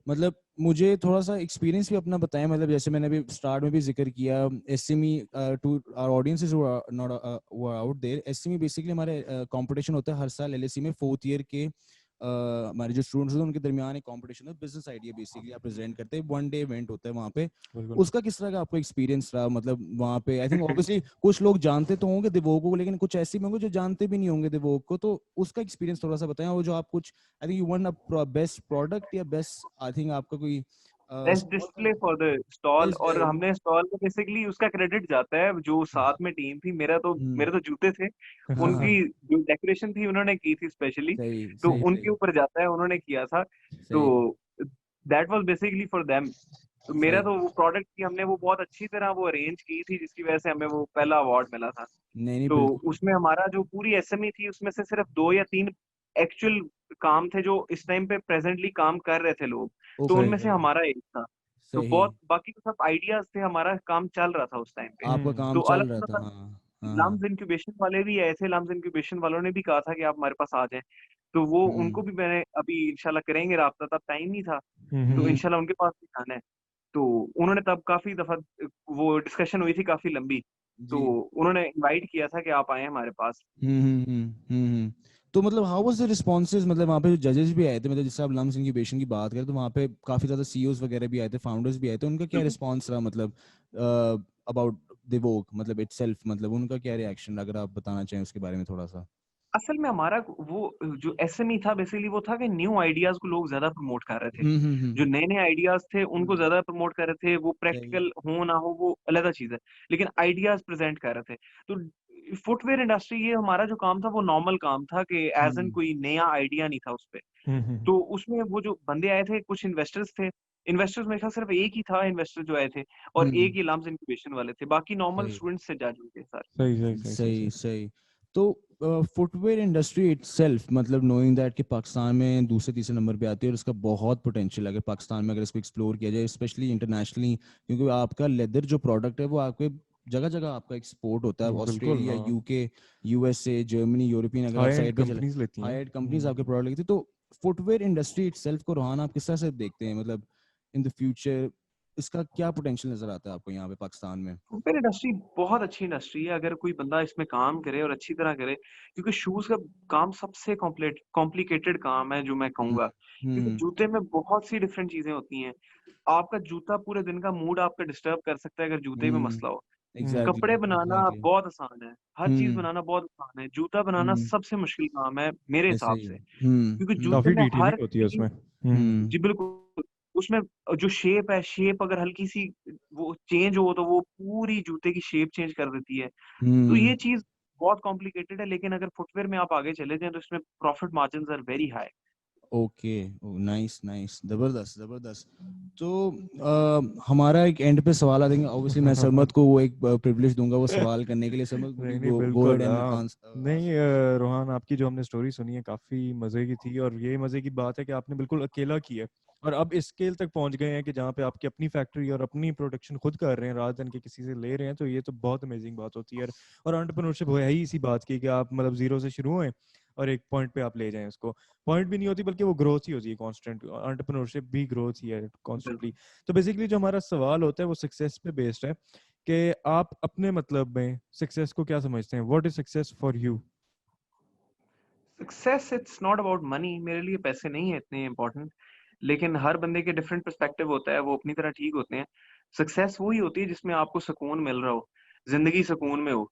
A: मतलब मुझे थोड़ा सा एक्सपीरियंस भी अपना बताएं, मतलब जैसे मैंने अभी स्टार्ट में भी जिक्र किया, SME to our audiences not out there, SME basically हमारे कंपटीशन होता है हर साल एलएसई में, 4th ईयर के हमारे जो स्टूडेंट्स होते हैं उनके दरमियान एक कंपटीशन है, बिजनेस आइडिया बेसिकली आप प्रेजेंट करते हैं, 1 डे इवेंट होता है वहाँ पे।
B: बिल्कुल।
A: उसका किस तरह का आपको एक्सपीरियंस रहा, मतलब वहाँ पे आई थिंक ऑब्वियसली कुछ लोग जानते तो होंगे दिवोगो को, लेकिन कुछ ऐसे भी होंगे जो जानते भी नहीं होंगे दिवोग को, तो उसका एक्सपीरियंस थोड़ा सा बताएं। और जो आप कुछ I think you one a best product या बेस्ट आई थिंक आपका कोई
C: best
A: stall
C: display for the stall,
A: best
C: और हमने स्टॉल में बेसिकली उसका क्रेडिट जाता है जो साथ में टीम थी, मेरे तो जूते थे,
A: हाँ हाँ
C: उनकी जो डेकोरेशन थी उन्होंने की थी स्पेशली,
A: सही
C: तो
A: सही
C: उनके
A: सही
C: ऊपर जाता है, उन्होंने किया था,
A: सही
C: तो that was basically for them. तो मेरा
A: सही
C: तो वो प्रोडक्ट की हमने वो बहुत अच्छी तरह वो अरेंज की थी, जिसकी वजह से हमें वो पहला अवार्ड मिला था।
A: नहीं नहीं
C: तो
A: बिल्कुल
C: उसमें हमारा जो पूरी एसएमई थी उसमें से सिर्फ 2 या 3 एक्चुअल काम थे जो इस टाइम पे प्रेजेंटली काम कर रहे थे लोग, तो
A: ओके
C: उनमें से हमारा एक था। तो
A: सही
C: बहुत बाकी तो सब आइडियाज थे, हमारा काम चल रहा था उस टाइम पे।
A: आपका
B: हम्म।
A: काम
C: तो
A: चल
C: अलग
A: रहा था
C: अलग
A: हाँ हाँ हाँ
C: लम्स इंक्यूबेशन वाले भी ऐसे, लम्स इंक्यूबेशन वालों ने भी कहा था कि आप हमारे पास आ जाएं, तो वो
A: हम्म
C: उनको भी मैंने अभी इंशाल्लाह करेंगे राब्ता, तब टाइम नहीं था, तो
A: हम्म
C: इंशाल्लाह उनके पास भी आना है। तो उन्होंने तब काफी दफा वो डिस्कशन हुई थी काफी लंबी, तो
A: जी
C: उन्होंने इनवाइट किया था कि आप आए हमारे पास।
A: तो मतलब हाउ वाज द रिस्पॉन्सेज, मतलब वहाँ पे जो जजेस भी आए थे, मतलब जिससे आप लम्स इंक्यूबेशन की बात करें तो वहाँ पे काफी ज्यादा सीईओज वगैरह भी आए थे, फाउंडर्स भी आए थे, उनका क्या
C: बिल्कुल।
A: रिस्पॉन्स रहा, मतलब अबाउट दिवोक मतलब इटसेल्फ, मतलब उनका क्या रिएक्शन, अगर आप बताना चाहें उसके बारे में थोड़ा सा।
C: असल में हमारा वो जो एसएमई था बेसिकली वो था कि न्यू आइडियाज को लोग ज्यादा प्रमोट कर रहे थे, जो
A: हम्म।
C: नए नए आइडियाज थे उनको ज्यादा प्रमोट कर रहे थे, वो
A: सही
C: प्रैक्टिकल हो ना हो वो अलग चीज है, लेकिन आइडियाज प्रेजेंट कर रहे थे। तो फुटवेयर इंडस्ट्री, ये हमारा जो काम था वो नॉर्मल काम था कि एज एन
A: हम्म
C: कोई नया आइडिया नहीं था उस पे।
B: हम्म।
C: तो उसमें वो जो बंदे आए थे, कुछ इन्वेस्टर्स थे, इन्वेस्टर्स मेरे ख्याल सिर्फ एक ही था इन्वेस्टर जो आए थे, और
A: हम्म
C: एक ही लम्स इंक्यूबेशन वाले थे, बाकी नॉर्मल
A: सही
C: स्टूडेंट्स थे जज उनके सारे।
B: सही सही सही सही
A: सही
B: सही।
A: सही। तो फुटवेयर इंडस्ट्री इटसेल्फ, मतलब नोइंग दैट कि पाकिस्तान में दूसरे तीसरे नंबर पे आती है और इसका बहुत पोटेंशियल है अगर पाकिस्तान में अगर इसको एक्सप्लोर किया जाए, स्पेशली इंटरनेशनली, क्योंकि आपका लेदर जो प्रोडक्ट है वो आपके जगह जगह आपका एक्सपोर्ट होता है,
B: बिल्कुल
A: ऑस्ट्रेलिया,
B: हाँ।
A: यूके, यूएसए, जर्मनी, यूरोपियन, अगर आप
B: हाई एंड
A: साइड पे चले,
B: कंपनीज लेती हैं।
A: हाई एंड कंपनीज आपके प्रोडक्ट लेती है। तो फुटवेयर इंडस्ट्री इटसेल्फ को रोहान आप किस तरह से देखते हैं, मतलब इन द फ्यूचर इसका क्या पोटेंशियल नजर आता है आपको यहाँ पे पाकिस्तान में।
C: फुटवेयर इंडस्ट्री बहुत अच्छी इंडस्ट्री है अगर कोई बंदा इसमें काम करे और अच्छी तरह करे, क्योंकि शूज का काम सबसे कॉम्प्लिकेटेड काम है जो मैं
A: हम्म
C: कहूंगा, क्योंकि
A: हम्म
C: जूते में बहुत सी डिफरेंट चीजें होती हैं। आपका जूता पूरे दिन का मूड आपका डिस्टर्ब कर सकता है अगर जूते में
A: हम्म
C: मसला हो।
A: एग्जैक्टली
C: कपड़े बनाना
A: एग्जैक्टली
C: बहुत आसान है, हर चीज
A: हम्म
C: बनाना बहुत आसान है, जूता बनाना
A: हम्म
C: सबसे मुश्किल काम है मेरे
A: ऐसे
C: हिसाब
A: ही
C: से, क्योंकि जूते
B: काफी
C: में हर
B: डिटेलिंग होती है
C: चीज।
B: उसमें।
A: हम्म
C: जी बिल्कुल, उसमें जो शेप है, शेप अगर हल्की सी वो चेंज हो तो वो पूरी जूते की शेप चेंज कर देती है। तो
A: हम्म
C: ये चीज बहुत कॉम्प्लिकेटेड है, लेकिन अगर फुटवेयर में आप आगे चले जाएं तो इसमें profit margins are very high.
A: Okay nice nice जबरदस्त जबरदस्त। तो हमारा एक एंड पे सवाल आ देंगे, ऑब्वियसली मैं सरमत को वो एक प्रिविलेज दूंगा वो सवाल करने के लिए, सरमत
B: नहीं नहीं
A: गो अहेड
B: बिल्कुल
A: एंड
B: हाँ। नहीं
A: आंसर।
B: रोहान, आपकी जो हमने स्टोरी सुनी है काफी मजे की थी, और ये मजे की बात है कि आपने बिल्कुल अकेला किया है, और अब इस स्केल तक पहुंच गए हैं कि जहाँ पे आपकी अपनी फैक्ट्री और अपनी प्रोडक्शन खुद कर रहे हैं रात दिन के किसी से ले रहे हैं, तो ये तो बहुत अमेजिंग बात होती है। और एंटरप्रेन्योरशिप है ही इसी बात की कि आप मतलब जीरो से शुरू हुए और एक पॉइंट पे आप ले जाएं उसको। पॉइंट भी नहीं होती बल्कि वो ग्रोथ ही होती है कांस्टेंट, एंटरप्रेन्योरशिप भी ग्रोथ ही है
C: बिल्कुल।
B: कॉन्स्टेंटली। तो बेसिकली जो हमारा सवाल होता है वो सक्सेस पे बेस्ड है कि आप अपने मतलब में सक्सेस को क्या समझते हैं, what is success for you.
C: Success it's not about money, मेरे लिए पैसे नहीं है इतने इंपॉर्टेंट, लेकिन हर बंदे के डिफरेंट पर्सपेक्टिव होता है, वो अपनी तरह ठीक होते हैं। सक्सेस वही होती है जिसमें आपको सुकून मिल रहा हो, जिंदगी सुकून में हो,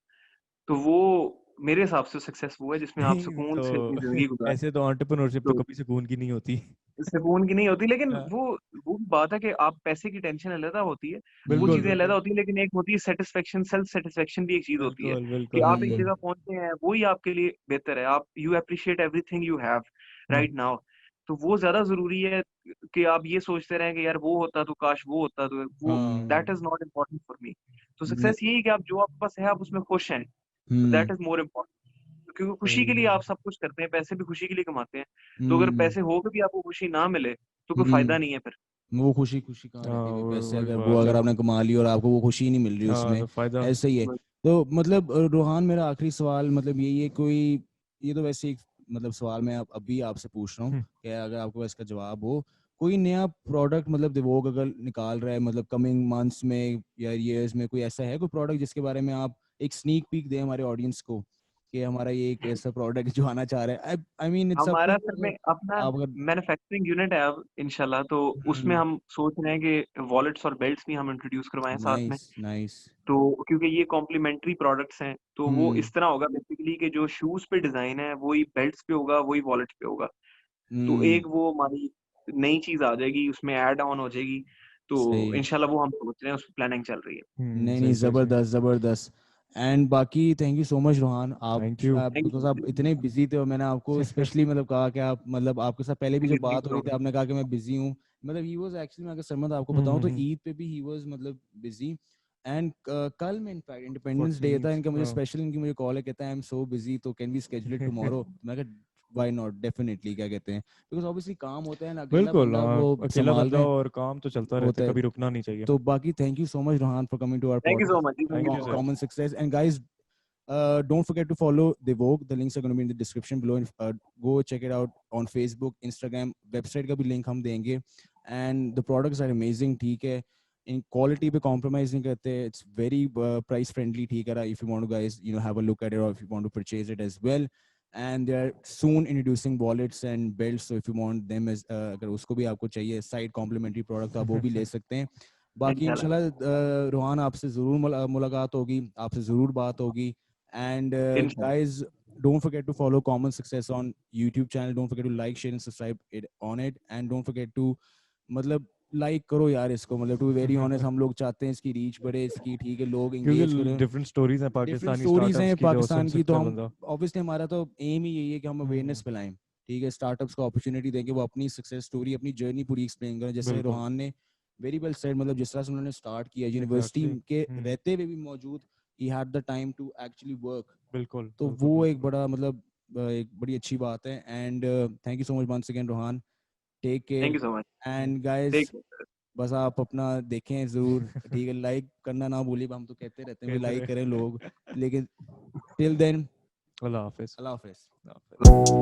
C: तो वो मेरे हिसाब से सक्सेस वो है जिसमें आप
B: नहीं
C: सुकून
B: तो
C: से अपनी जिंदगी गुजारें।
B: ऐसे तो एंटरप्रेन्योरशिप तो
C: तो
B: कभी सुकून की नहीं होती।
C: सुकून की नहीं होती, लेकिन
B: हाँ,
C: वो बात है कि आप पैसे की टेंशन अलग होती है, वो
B: बिल्कुल
C: चीजें अलग
B: बिल्कुल
C: होती है, लेकिन एक होती है सेटिस्फेक्शन, सेल्फ सेटिस्फेक्शन भी एक चीज होती है
B: बिल्कुल
C: कि
B: बिल्कुल
C: आप एक
B: बिल्कुल।
C: जगह पहुंचे हैं, वही आपके लिए बेहतर है, आप you appreciate everything you have
B: hmm
C: right now. तो वो ज्यादा जरूरी है कि आप ये सोचते रहें कि यार वो होता तो, काश वो होता तो, वो
A: हाँ
C: that is not important for me. तो
A: न-
C: सक्सेस यही है कि आप जो आपके पास है आप उसमें खुश हैं, तो
A: हम्म
C: दैट इज मोर इम्पोर्टेंट। क्योंकि खुशी के लिए आप सब कुछ करते हैं, पैसे भी खुशी के लिए कमाते हैं, तो अगर पैसे हो के भी आपको खुशी ना मिले तो कोई फायदा नहीं है फिर।
A: वो खुशी खुशी कहाँ रहती है पैसे
B: वही
A: अगर वो
B: बात
A: अगर
B: है।
A: आपने कमा ली और आपको वो खुशी नहीं मिल रही उसमें,
B: तो फायदा
A: ऐसा ही है। तो मतलब रोहान मेरा आखिरी सवाल मतलब यही है, कोई ये तो वैसे एक मतलब सवाल मैं अभी आपसे पूछ रहा हूँ कि अगर आपको इसका जवाब हो, कोई नया प्रोडक्ट मतलब दिवोग अगर निकाल रहा है मतलब कमिंग मंथ्स में या ईयर्स में, कोई ऐसा है कोई प्रोडक्ट जिसके बारे में आप एक स्नीक पीक दें हमारे ऑडियंस को कि हमारा ये एक ऐसा प्रोडक्ट जो आना चाह रहा है? I mean it's up to
C: हमारा
A: यू
C: सर में अपना
A: आप अगर
C: मैन्युफैक्चरिंग यूनिट है अब इंशाल्लाह, तो उसमें हम सोच रहे हैं कि वॉलेट्स और बेल्ट्स भी हम इंट्रोड्यूस करवाएं साथ में।
A: नाइस नाइस
C: तो क्योंकि ये कॉम्प्लीमेंट्री प्रोडक्ट्स हैं, तो वो इस तरह होगा बेसिकली कि जो शूज पे डिजाइन है वही बेल्ट्स पे होगा, वही वॉलेट्स पे होगा। तो एक वो हमारी नई चीज आ जाएगी, उसमें ऐड ऑन हो जाएगी, तो
A: सही।
C: इंशाल्लाह वो हम सोच रहे हैं, उस प्लानिंग चल रही है।
A: नहीं नहीं,
B: सही सही सही।
A: जबरदस्त जबरदस्त। एंड बाकी thank you so much Rohan, आप
B: थैंक यू।
C: थैंक
A: बिकॉज आप
C: यू।
A: इतने बिजी थे और मैंने आपको स्पेशली मतलब कहा कि आप मतलब आपके साथ पहले भी जब बात हो रही थी आपने कहा कि मैं बिजी हूँ, मतलब ही वाज एक्चुअली, मैं अगर सरमद आपको बताऊं तो ईद पे भी ही वाज मतलब बिजी। एंड कल में इनफैक्ट इंडिपेंडेंस डे था, इनका मुझे स्पेशल इनकी मुझे कॉल है, कहता है आई एम सो बिजी तो can we schedule it tomorrow. मैं कहा व्हाई नॉट, डेफिनेटली, क्या कहते हैं, बिकॉज ऑब्वियसली काम होता है ना, अकेला
B: बिल्कुल
A: बंदा वो
B: अकेला
A: संभाल
B: बंदा
A: रहे हैं
B: और काम तो चलता रहता
A: होता
B: है,
A: है।
B: कभी रुकना नहीं चाहिए।
A: तो बाकी thank you so much Rohan for coming to our
C: thank you so much.
B: Thank you sir.
A: common success. And guys, don't forget to follow the Vogue. The links are going to be in the description below. Go check it out on Facebook, Instagram, website का भी link हम देंगे. And the products are amazing. ठीक है, in quality पे compromise नहीं करते. It's very price friendly. ठीक है, if you want to guys have a look at it or if you want to purchase it as well. And they are soon introducing wallets and belts. So if you want them as अगर उसको भी आपको चाहिए side complimentary product तो आप वो भी ले सकते हैं. बाकी इंशाल्लाह रोहान आपसे ज़रूर मुलाकात होगी, आपसे ज़रूर बात होगी. And guys, don't forget to follow Common Success on YouTube channel. Don't forget to like, share and subscribe it on it. And don't forget to मतलब लाइक करो यार इसको, मतलब टू बी वेरी ऑनेस्ट हम लोग चाहते हैं इसकी रीच बढ़े, इसकी ठीक है लोग एंगेज
B: क्योंकि
A: करें,
B: डिफरेंट स्टोरीज हैं
A: डिफरेंट
B: पाकिस्तानी
A: स्टोरीज
B: स्टार्टअप्स
A: हैं
B: की जो सुन
A: पाकिस्तान की, तो
B: सकता है
A: हम
B: बंदा।
A: ऑब्वियसली हमारा तो एम ही यही है कि हम अवेयरनेस फैलाएं, ठीक है, स्टार्टअप्स को अपॉर्चुनिटी देंगे, वो अपनी सक्सेस स्टोरी अपनी जर्नी पूरी एक्सप्लेन करें, जैसे
B: बिल्कुल
A: रोहान ने वेरी वेल सेड, मतलब जिस तरह से उन्होंने स्टार्ट किया यूनिवर्सिटी
B: एग्जैक्टली।
A: के रहते हुए भी मौजूद, he had the time to actually work,
B: बिल्कुल
A: तो
B: बिल्कुल
A: वो एक
B: बिल्कुल।
A: बड़ा मतलब एक बड़ी अच्छी बात है. And thank you so much once again Rohan, take
C: thank
A: care.
C: You so much.
A: And guys बस आप अपना देखें जरूर, ठीक है, लाइक करना ना भूलिए, हम तो कहते रहते हैं भी
B: कहते
A: लाइक
B: रहे।
A: करें लोग, लेकिन टिल देन
B: अल्लाह हाफिज।
A: अल्लाह हाफिज.
B: अल्लाह हाफिज।